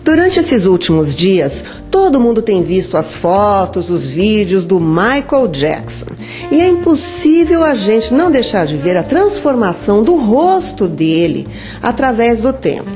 Durante esses últimos dias, todo mundo tem visto as fotos, os vídeos do Michael Jackson. E é impossível a gente não deixar de ver a transformação do rosto dele através do tempo.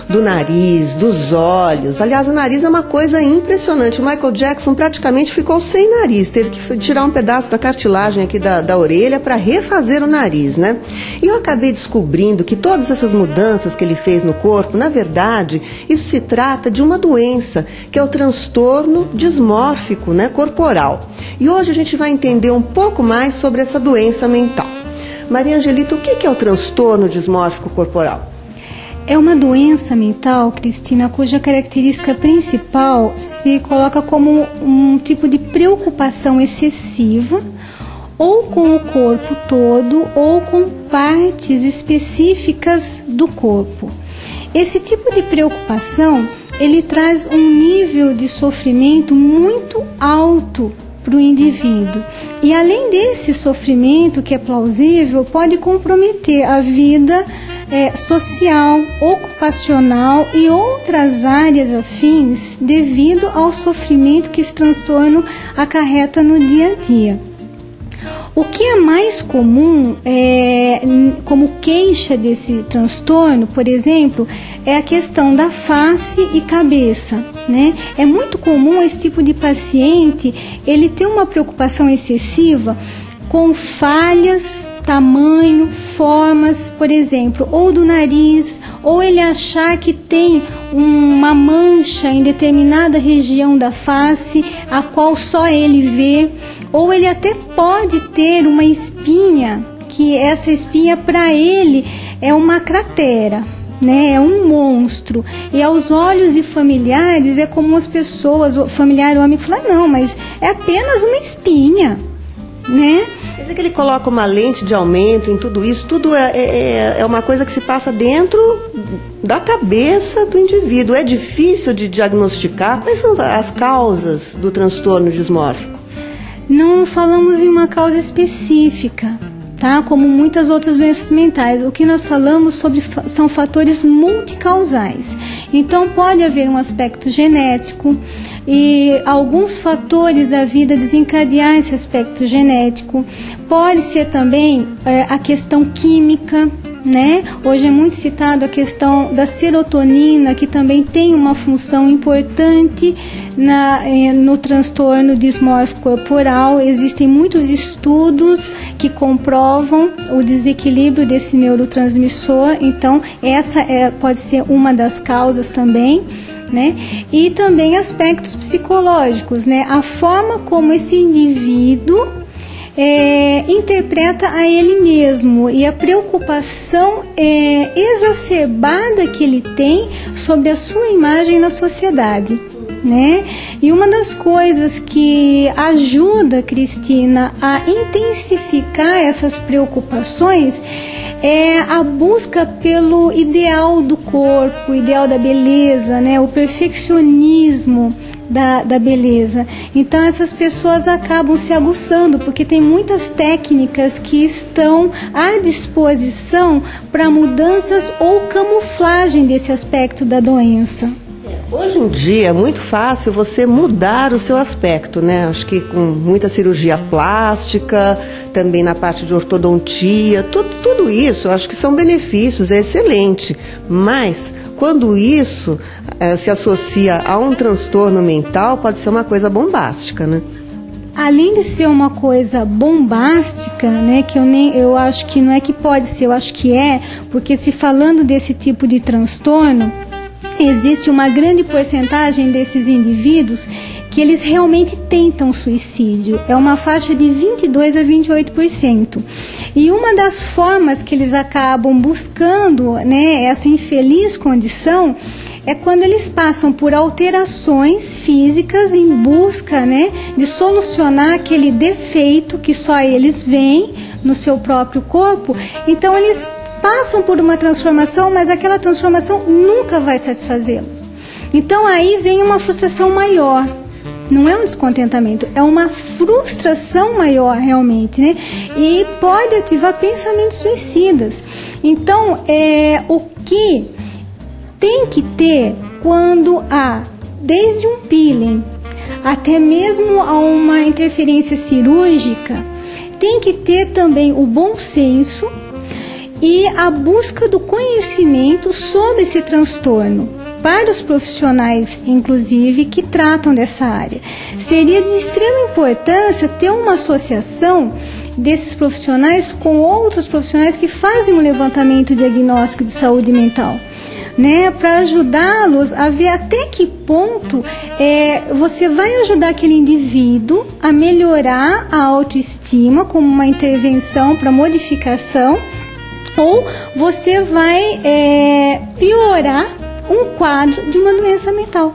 Do nariz, dos olhos. Aliás, o nariz é uma coisa impressionante. O Michael Jackson praticamente ficou sem nariz. Teve que tirar um pedaço da cartilagem aqui da orelha para refazer o nariz, né? E eu acabei descobrindo que todas essas mudanças que ele fez no corpo, na verdade, isso se trata de uma doença, que é o transtorno dismórfico, né, corporal. E hoje a gente vai entender um pouco mais sobre essa doença mental. Maria Angelita, o que é o transtorno dismórfico corporal? É uma doença mental, Cristina, cuja característica principal se coloca como um tipo de preocupação excessiva, ou com o corpo todo, ou com partes específicas do corpo. Esse tipo de preocupação, ele traz um nível de sofrimento muito alto para o indivíduo. E além desse sofrimento, que é plausível, pode comprometer a vida social, ocupacional e outras áreas afins devido ao sofrimento que esse transtorno acarreta no dia a dia. O que é mais comum, como queixa desse transtorno, por exemplo, é a questão da face e cabeça, né? É muito comum esse tipo de paciente, ele ter uma preocupação excessiva com falhas, tamanho, formas, por exemplo, ou do nariz, ou ele achar que tem uma mancha em determinada região da face, a qual só ele vê, ou ele até pode ter uma espinha, que essa espinha para ele é uma cratera, né? É um monstro. E aos olhos de familiares é como as pessoas, o familiar, o amigo, fala, não, mas é apenas uma espinha, né? Quer dizer que ele coloca uma lente de aumento em tudo isso, tudo é uma coisa que se passa dentro da cabeça do indivíduo. É difícil de diagnosticar. Quais são as causas do transtorno dismórfico? Não falamos em uma causa específica, tá? Como muitas outras doenças mentais. O que nós falamos sobre são fatores multicausais. Então pode haver um aspecto genético e alguns fatores da vida desencadear esse aspecto genético. Pode ser também a questão química, né? Hoje é muito citado a questão da serotonina, que também tem uma função importante no transtorno dismórfico corporal. Existem muitos estudos que comprovam o desequilíbrio desse neurotransmissor, então essa pode ser uma das causas também, né? E também aspectos psicológicos, né? A forma como esse indivíduo interpreta a ele mesmo e a preocupação exacerbada que ele tem sobre a sua imagem na sociedade, né? E uma das coisas que ajuda, Cristina, a intensificar essas preocupações é a busca pelo ideal do corpo, o ideal da beleza, né? O perfeccionismo da beleza. Então essas pessoas acabam se aguçando, porque tem muitas técnicas que estão à disposição para mudanças ou camuflagem desse aspecto da doença. Hoje em dia é muito fácil você mudar o seu aspecto, né? Acho que com muita cirurgia plástica, também na parte de ortodontia, tudo isso, acho que são benefícios, é excelente. Mas quando isso se associa a um transtorno mental, pode ser uma coisa bombástica, né? Além de ser uma coisa bombástica, né, que eu acho que não é que pode ser, eu acho que é, porque se falando desse tipo de transtorno, existe uma grande porcentagem desses indivíduos que eles realmente tentam suicídio. É uma faixa de 22% a 28%. E uma das formas que eles acabam buscando, né, essa infeliz condição é quando eles passam por alterações físicas em busca, né, de solucionar aquele defeito que só eles veem no seu próprio corpo. Então eles passam por uma transformação, mas aquela transformação nunca vai satisfazê-los. Então aí vem uma frustração maior. Não é um descontentamento, é uma frustração maior realmente, né? E pode ativar pensamentos suicidas. Então, o que tem que ter quando há desde um peeling até mesmo a uma interferência cirúrgica, tem que ter também o bom senso e a busca do conhecimento sobre esse transtorno, para os profissionais, inclusive, que tratam dessa área. Seria de extrema importância ter uma associação desses profissionais com outros profissionais que fazem um levantamento diagnóstico de saúde mental, né, para ajudá-los a ver até que ponto você vai ajudar aquele indivíduo a melhorar a autoestima como uma intervenção para modificação, ou você vai piorar um quadro de uma doença mental.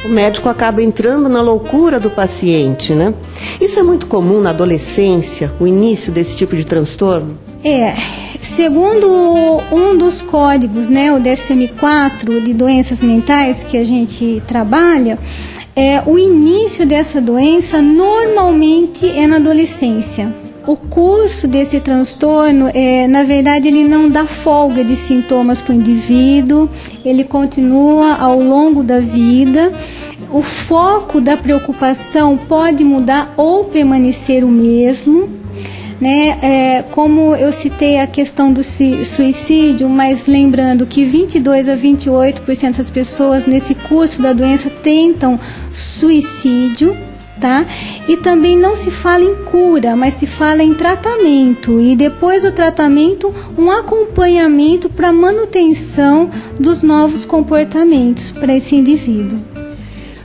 O médico acaba entrando na loucura do paciente, né? Isso é muito comum na adolescência, o início desse tipo de transtorno? Segundo um dos códigos, né, o DSM-4 de doenças mentais que a gente trabalha, o início dessa doença normalmente é na adolescência. O curso desse transtorno, na verdade, ele não dá folga de sintomas para o indivíduo, ele continua ao longo da vida. O foco da preocupação pode mudar ou permanecer o mesmo, né? Como eu citei a questão do suicídio, mas lembrando que 22 a 28% das pessoas nesse curso da doença tentam suicídio. Tá? E também não se fala em cura, mas se fala em tratamento, e depois do tratamento um acompanhamento para manutenção dos novos comportamentos para esse indivíduo.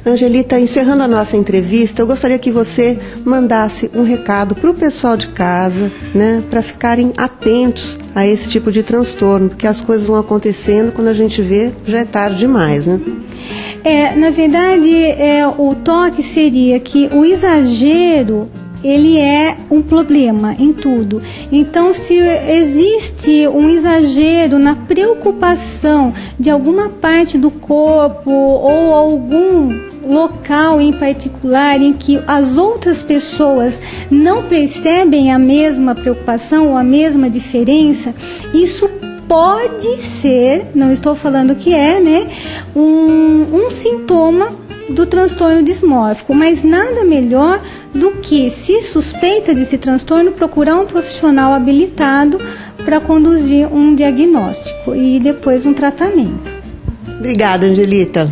Angelita, encerrando a nossa entrevista, eu gostaria que você mandasse um recado para o pessoal de casa, né, para ficarem atentos a esse tipo de transtorno, porque as coisas vão acontecendo, quando a gente vê, já é tarde demais, né? Na verdade, o toque seria que o exagero, ele é um problema em tudo. Então, se existe um exagero na preocupação de alguma parte do corpo ou algum local em particular em que as outras pessoas não percebem a mesma preocupação ou a mesma diferença, isso pode ser, não estou falando que né, um sintoma do transtorno dismórfico, mas nada melhor do que, se suspeita desse transtorno, procurar um profissional habilitado para conduzir um diagnóstico e depois um tratamento. Obrigada, Angelita.